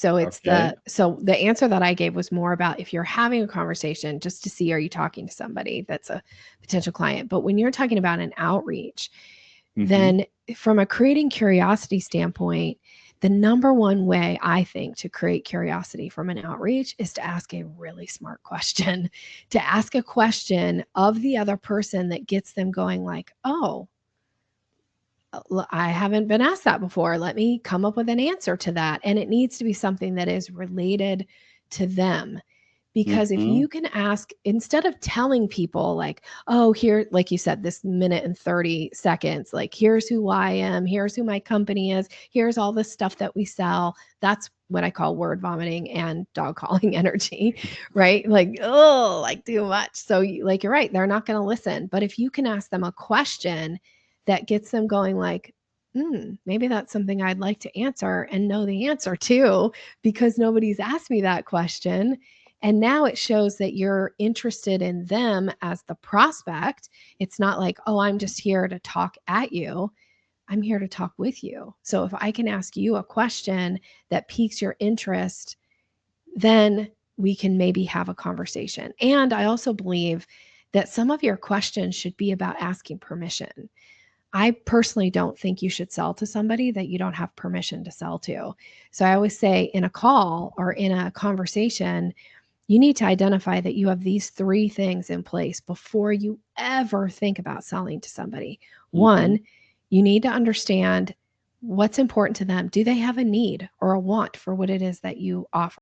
So Okay. so the answer that I gave was more about if you're having a conversation just to see, are you talking to somebody that's a potential client? But when you're talking about an outreach, Mm-hmm. then from a creating curiosity standpoint, the number one way I think to create curiosity from an outreach is to ask a really smart question, to ask a question of the other person that gets them going like, oh, I haven't been asked that before. Let me come up with an answer to that. And it needs to be something that is related to them. Because if Mm-hmm. you can ask, instead of telling people, like, oh, here, like you said, this minute and 30 seconds, like, here's who I am, here's who my company is, here's all the stuff that we sell. That's what I call word vomiting and dog calling energy, right? Like, oh, like too much. So, like, you're right, they're not going to listen. But if you can ask them a question that gets them going, like, maybe that's something I'd like to answer and know the answer to because nobody's asked me that question. And now it shows that you're interested in them as the prospect. It's not like, oh, I'm just here to talk at you. I'm here to talk with you. So if I can ask you a question that piques your interest, then we can maybe have a conversation. And I also believe that some of your questions should be about asking permission. I personally don't think you should sell to somebody that you don't have permission to sell to. So I always say in a call or in a conversation, you need to identify that you have these three things in place before you ever think about selling to somebody. Mm-hmm. One, you need to understand what's important to them. Do they have a need or a want for what it is that you offer?